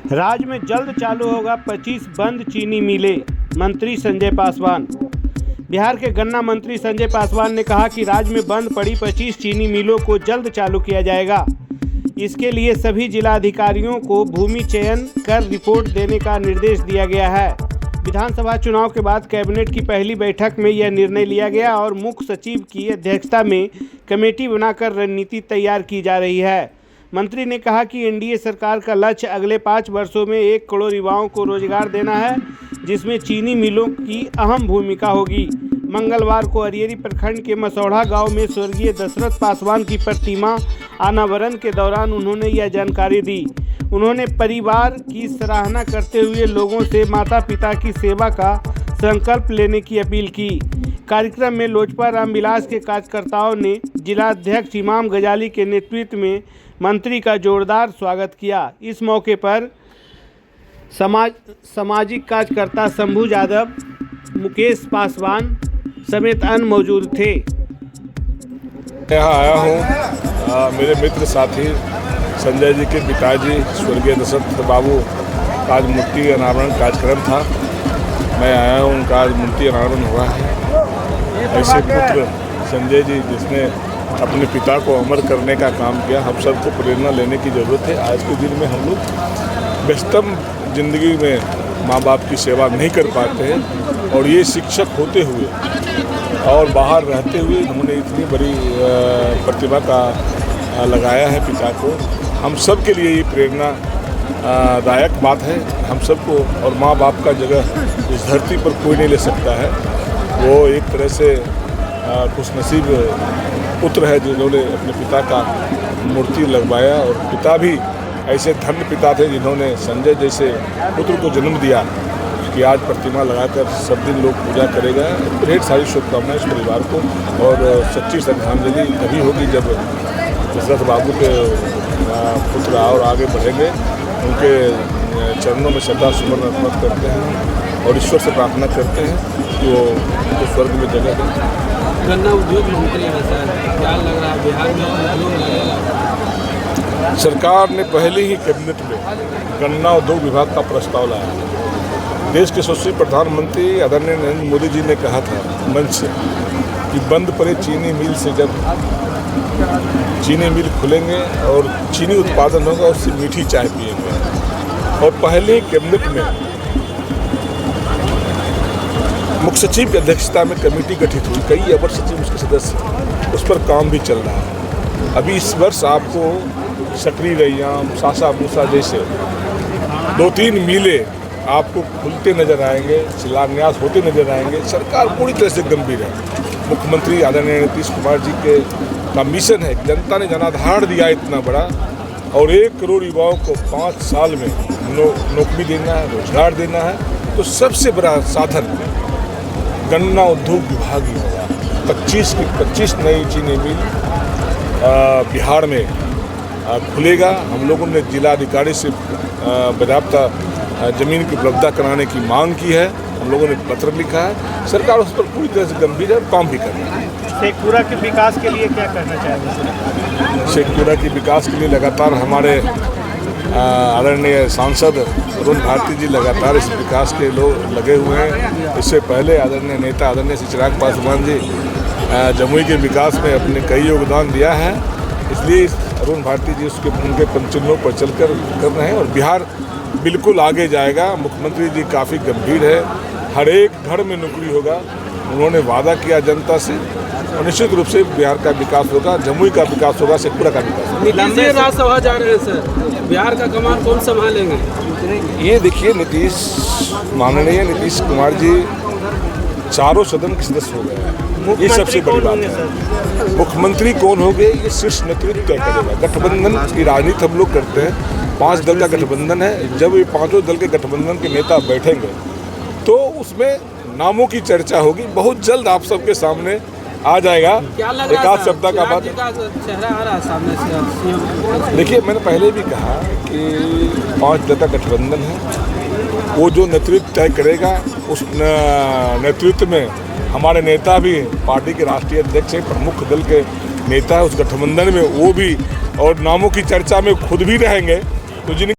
राज्य में जल्द चालू होगा 25 बंद चीनी मिलें, मंत्री संजय पासवान। बिहार के गन्ना मंत्री संजय पासवान ने कहा कि राज्य में बंद पड़ी 25 चीनी मिलों को जल्द चालू किया जाएगा। इसके लिए सभी जिलाधिकारियों को भूमि चयन कर रिपोर्ट देने का निर्देश दिया गया है। विधानसभा चुनाव के बाद कैबिनेट की पहली बैठक में यह निर्णय लिया गया और मुख्य सचिव की अध्यक्षता में कमेटी बनाकर रणनीति तैयार की जा रही है। मंत्री ने कहा कि एनडीए सरकार का लक्ष्य अगले 5 वर्षों में 1 करोड़ युवाओं को रोजगार देना है, जिसमें चीनी मिलों की अहम भूमिका होगी। मंगलवार को अरियरी प्रखंड के मसौढ़ा गांव में स्वर्गीय दशरथ पासवान की प्रतिमा अनावरण के दौरान उन्होंने यह जानकारी दी। उन्होंने परिवार की सराहना करते हुए लोगों से माता पिता की सेवा का संकल्प लेने की अपील की। कार्यक्रम में लोजपा रामविलास के कार्यकर्ताओं ने जिलाध्यक्ष इमाम गजाली के नेतृत्व में मंत्री का जोरदार स्वागत किया। इस मौके पर सामाजिक कार्यकर्ता शंभू यादव, मुकेश पासवान समेत अन्य मौजूद थे। यहाँ आया हूँ, मेरे मित्र साथी संजय जी के पिताजी स्वर्गीय दशरथ बाबू का आज मूर्ति अनावरण कार्यक्रम था। मैं आया हूँ, उनका आज मूर्ति अनावरण हुआ है। ऐसे पुत्र संजय जी जिसने अपने पिता को अमर करने का काम किया, हम सबको प्रेरणा लेने की ज़रूरत है। आज के दिन में हम लोग व्यस्तम जिंदगी में माँ बाप की सेवा नहीं कर पाते हैं और ये शिक्षक होते हुए और बाहर रहते हुए उन्होंने इतनी बड़ी प्रतिभा का लगाया है पिता को। हम सब के लिए ये प्रेरणा दायक बात है। हम सबको और माँ बाप का जगह इस धरती पर कोई नहीं ले सकता है। वो एक तरह से खुशनसीब पुत्र है जिन्होंने अपने पिता का मूर्ति लगवाया और पिता भी ऐसे धन्य पिता थे जिन्होंने संजय जैसे पुत्र को जन्म दिया कि आज प्रतिमा लगाकर सब दिन लोग पूजा करेगा। ढेर सारी शुभकामनाएं इस परिवार को और सच्ची श्रद्धांजलि तभी होगी जब दशरथ बाबू के पुत्र और आगे बढ़ेंगे। उनके चरणों में श्रद्धा सुमन अर्पित करते हैं और ईश्वर से प्रार्थना करते हैं कि वो उनको स्वर्ग में जगह दें। गन्ना उद्योग मंत्री है सर, क्या लग रहा है बिहार में उद्योग लगेगा? सरकार ने पहले ही कैबिनेट में गन्ना उद्योग विभाग का प्रस्ताव लाया। देश के यशस्वी प्रधानमंत्री आदरणीय नरेंद्र मोदी जी ने कहा था मंच से कि बंद पड़े चीनी मिल से जब चीनी मिल खुलेंगे और चीनी उत्पादन होगा, उससे मीठी चाय पिएंगे। और पहले कैबिनेट में मुख्य सचिव की अध्यक्षता में कमेटी गठित हुई, कई अवर सचिव उसके सदस्य, उस पर काम भी चल रहा है। अभी इस वर्ष आपको सकरी रैयाम, सासा मूसा जैसे 2-3 मिलें आपको खुलते नजर आएंगे, शिलान्यास होते नजर आएंगे। सरकार पूरी तरह से गंभीर है। मुख्यमंत्री आदरणीय नीतीश कुमार जी का मिशन है। जनता ने जनाधार दिया इतना बड़ा और 1 करोड़ युवाओं को 5 साल में नौकरी देना है, रोजगार देना है। तो सबसे बड़ा साधन गन्ना उद्योग विभाग ही होगा। 25 नई चीनी मिल बिहार में खुलेगा। हम लोगों ने जिलाधिकारी से पर्याप्त जमीन की उपलब्धता कराने की मांग की है। हम लोगों ने पत्र लिखा है। सरकार उस पर पूरी तरह से गंभीर है और काम भी कर रही है। शेखपुरा के विकास के लिए क्या करना चाहेंगे? शेखपुरा के विकास के लिए लगातार हमारे आदरणीय सांसद अरुण भारती जी लगातार इस विकास के लोग लगे हुए हैं। इससे पहले आदरणीय नेता आदरणीय श्री चिराग पासवान जी जमुई के विकास में अपने कई योगदान दिया है। इसलिए अरुण भारती जी उनके पंचलों पर चलकर कर रहे हैं और बिहार बिल्कुल आगे जाएगा। मुख्यमंत्री जी काफ़ी गंभीर है। हर एक घर में नौकरी होगा। उन्होंने वादा किया जनता से और निश्चित रूप से बिहार का विकास होगा, जमुई का विकास होगा, शेखपुरा का विकास होगा। नीतीश जी राज्यसभा जा रहे हैं सर, बिहार का कमान कौन संभालेंगे? ये देखिए, माननीय नीतीश कुमार जी चारों सदन के सदस्य हो गए। ये सबसे बड़ी बात है। मुख्यमंत्री कौन हो गए ये शीर्ष नेतृत्व तय करेगा। गठबंधन की राजनीति हम लोग करते हैं। 5 दल का गठबंधन है। जब ये 5 दल के गठबंधन के नेता बैठेंगे तो उसमें नामों की चर्चा होगी। बहुत जल्द आप सबके सामने आ जाएगा। एक आध सप्ताह का बाद चेहरा आ रहा है सामने से। देखिए, मैंने पहले भी कहा कि 5 दल का गठबंधन है। वो जो नेतृत्व तय करेगा उस नेतृत्व में हमारे नेता भी पार्टी के राष्ट्रीय अध्यक्ष हैं, प्रमुख दल के नेता है उस गठबंधन में, वो भी और नामों की चर्चा में खुद भी रहेंगे। तो जिन